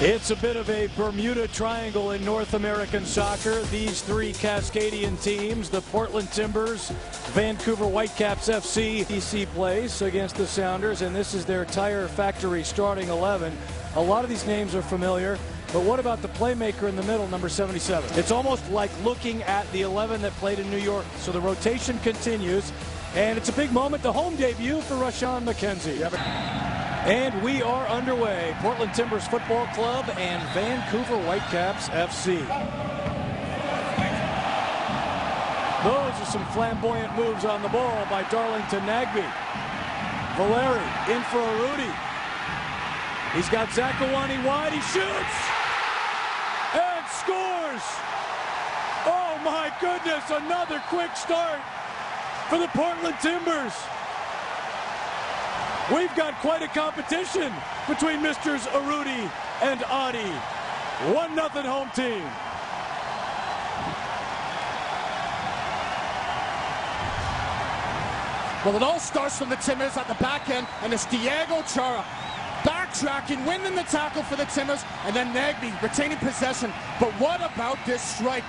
It's a bit of a Bermuda Triangle in North American soccer. These three Cascadian teams, the Portland Timbers, Vancouver Whitecaps FC, DC plays against the Sounders, and this is their Tire Factory starting 11. A lot of these names are familiar, but what about the playmaker in the middle, number 77? It's almost like looking at the 11 that played in New York. So the rotation continues, and it's a big moment, the home debut for Rashawn McKenzie. And we are underway. Portland Timbers Football Club and Vancouver Whitecaps FC. Those are some flamboyant moves on the ball by Darlington Nagbe. Valeri in for Arudi. He's got Zakawani wide. He shoots and scores. Oh my goodness, another quick start for the Portland Timbers. We've got quite a competition between Misters Arudi and Adi. 1-0 home team. Well, it all starts from the Timbers at the back end, and it's Diego Chara backtracking, winning the tackle for the Timbers, and then Nagbe retaining possession. But what about this strike?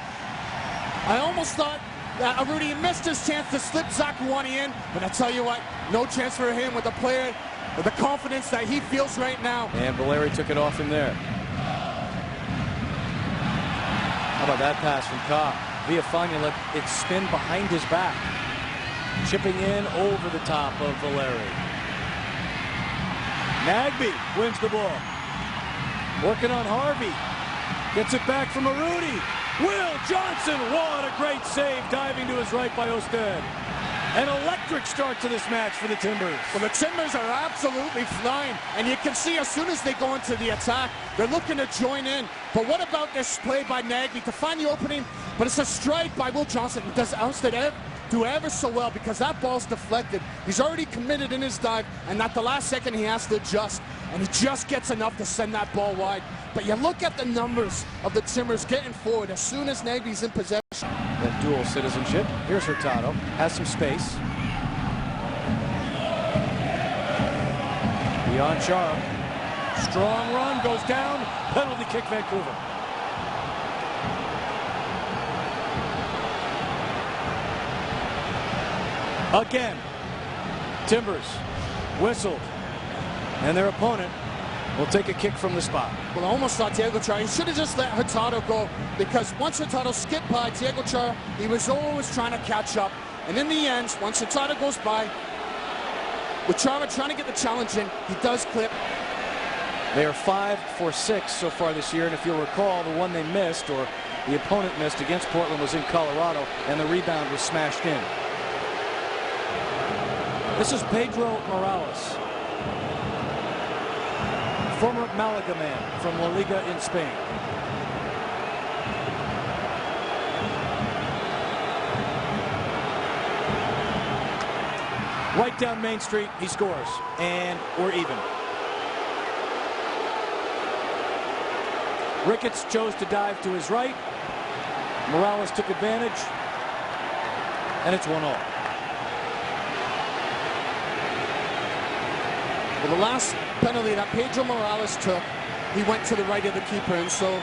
I almost thought that Arudi missed his chance to slip Zakawani in, but I tell you what, no chance for him with the player, with the confidence that he feels right now. And Valeri took it off him there. How about that pass from Ka? Viafania let it spin behind his back. Chipping in over the top of Valeri. Nagbe wins the ball. Working on Harvey. Gets it back from Arudi. Will Johnson, what a great save, diving to his right by Osted. An electric start to this match for the Timbers. Well, the Timbers are absolutely flying, and you can see as soon as they go into the attack, they're looking to join in. But what about this play by Nagbe to find the opening? But it's a strike by Will Johnson. Does Osted do ever so well, because that ball's deflected. He's already committed in his dive, and at the last second he has to adjust, and he just gets enough to send that ball wide. But you look at the numbers of the Timbers getting forward as soon as Nagbe's in possession. That dual citizenship. Here's Hurtado, has some space. Beyond Chara. Strong run, goes down, penalty kick Vancouver. Again, Timbers whistled, and their opponent will take a kick from the spot. Well, I almost thought Diego Chara, he should have just let Hurtado go, because once Hurtado skipped by Diego Chara, he was always trying to catch up. And in the end, once Hurtado goes by, with Chara trying to get the challenge in, he does clip. They are 5 for 6 so far this year, and if you'll recall, the one they missed, or the opponent missed against Portland, was in Colorado, and the rebound was smashed in. This is Pedro Morales, former Malaga man from La Liga in Spain. Right down Main Street, he scores, and we're even. Ricketts chose to dive to his right. Morales took advantage, and it's 1-1. Well, the last penalty that Pedro Morales took, he went to the right of the keeper, and so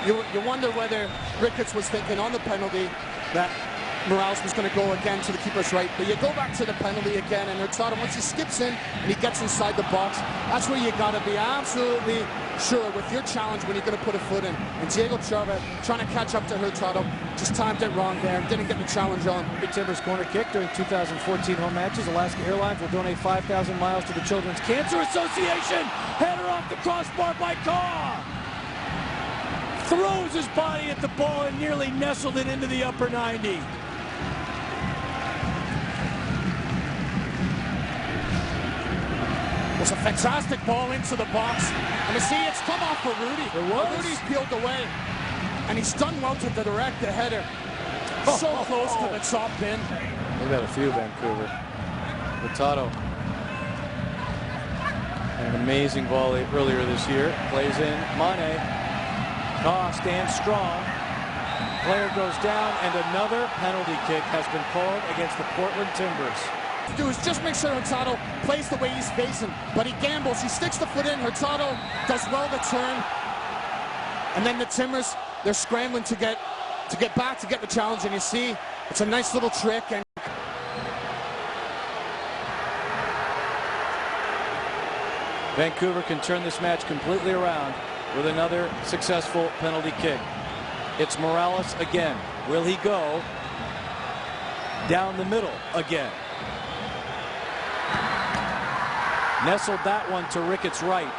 you wonder whether Ricketts was thinking on the penalty that Morales was going to go again to the keeper's right. But you go back to the penalty again, and Hurtado, once he skips in and he gets inside the box, that's where you got to be absolutely sure with your challenge when you're going to put a foot in. And Diego Chara, trying to catch up to Hurtado, just timed it wrong there and didn't get the challenge on. Big Timbers corner kick during 2014 home matches. Alaska Airlines will donate 5,000 miles to the Children's Cancer Association. Header off the crossbar by Ka. Throws his body at the ball and nearly nestled it into the upper 90. It's a fantastic ball into the box. And you see, it's come off for Rudy. Rudy's peeled away. And he's done well to direct the header. So close to the top bin. They've had a few, Vancouver. Hurtado. An amazing volley earlier this year. Plays in Mane. Ka stands strong. Player goes down, and another penalty kick has been called against the Portland Timbers. Do is just make sure Hurtado plays the way he's facing, but he gambles. He sticks the foot in. Hurtado does well to turn, And then the Timbers, they're scrambling to get back to get the challenge, and you see it's a nice little trick. And Vancouver can turn this match completely around with another successful penalty kick. It's Morales again. Will he go down the middle again? Nestled that one to Ricketts' right,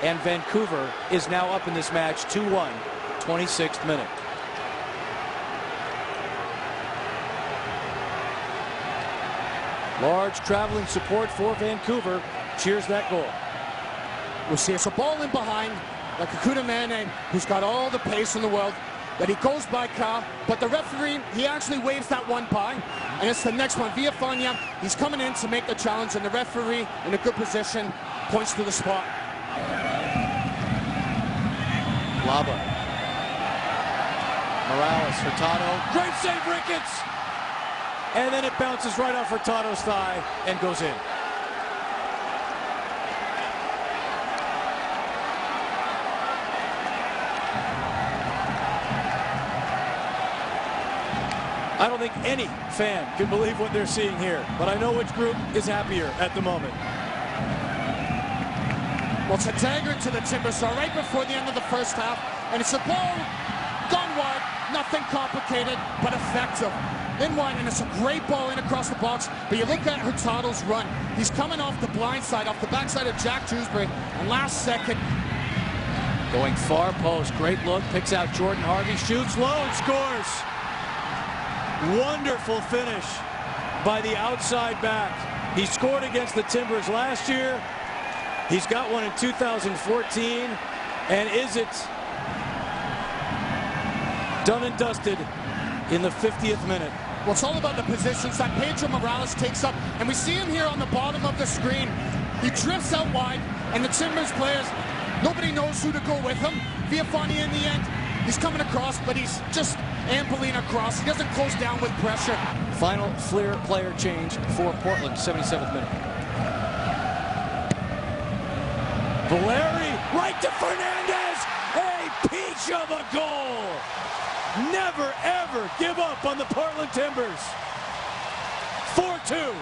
and Vancouver is now up in this match 2-1, 26th minute. Large traveling support for Vancouver cheers that goal. We'll see it's a ball in behind, like Akuda Mane, who's got all the pace in the world, that he goes by Ka, but the referee, he actually waves that one by, and it's the next one. Villafania, he's coming in to make the challenge, and the referee, in a good position, points to the spot. Laba. Morales, Hurtado, great save, Ricketts! And then it bounces right off Hurtado's thigh and goes in. I don't think any fan can believe what they're seeing here, but I know which group is happier at the moment. Well, it's a dagger to the Timbers, so right before the end of the first half, and it's a ball gone wide, nothing complicated, but effective. In wide, and it's a great ball in across the box, but you look at Hurtado's run. He's coming off the blind side, off the backside of Jack Dewsbury, and last second. Going far post, great look, picks out Jordan Harvey, shoots low and scores. Wonderful finish by the outside back. He scored against the Timbers last year. He's got one in 2014. And is it done and dusted in the 50th minute? Well, it's all about the positions that Pedro Morales takes up. And we see him here on the bottom of the screen. He drifts out wide, and the Timbers players, nobody knows who to go with him. Villafania in the end, he's coming across, but he's just ambling across. He doesn't close down with pressure. Final Fleer player change for Portland, 77th minute. Valeri, right to Fernandez! A peach of a goal! Never, ever give up on the Portland Timbers. 4-2.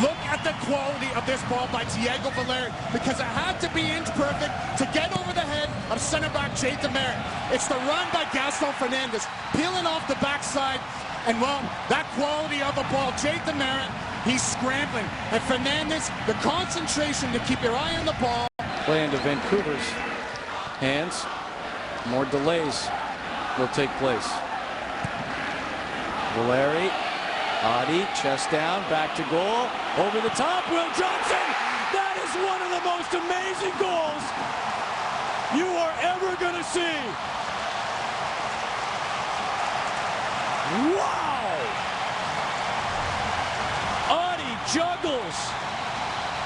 Look at the quality of this ball by Diego Valeri, because it had to be inch perfect to get over the head of center back Jay Demeritte. It's the run by Gaston Fernandez, peeling off the backside, and well, that quality of a ball, Jay Demeritte, he's scrambling, and Fernandez, the concentration to keep your eye on the ball. Play into Vancouver's hands. More delays will take place. Valeri, Adi, chest down, back to goal, over the top, Will Johnson! That is one of the most amazing goals you are ever going to see. Wow! Adi juggles.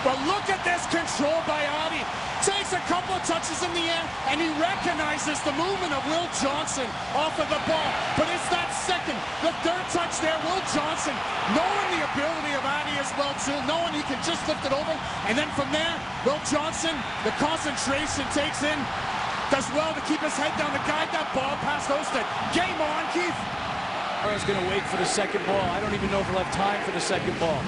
But look at this control by Adi. Takes a couple of touches in the air, and he recognizes the movement of Will Johnson off of the ball. But it's that second, the third touch there. Will Johnson, knowing the ability of Adi as well, too, knowing he can just lift it over. And then from there, Will Johnson, the concentration takes in, does well to keep his head down to guide that ball past Osted. Game on, Keith. I was going to wait for the second ball. I don't even know if he'll have time for the second ball.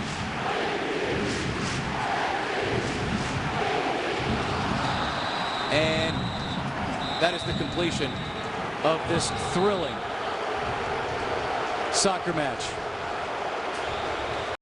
And that is the completion of this thrilling soccer match.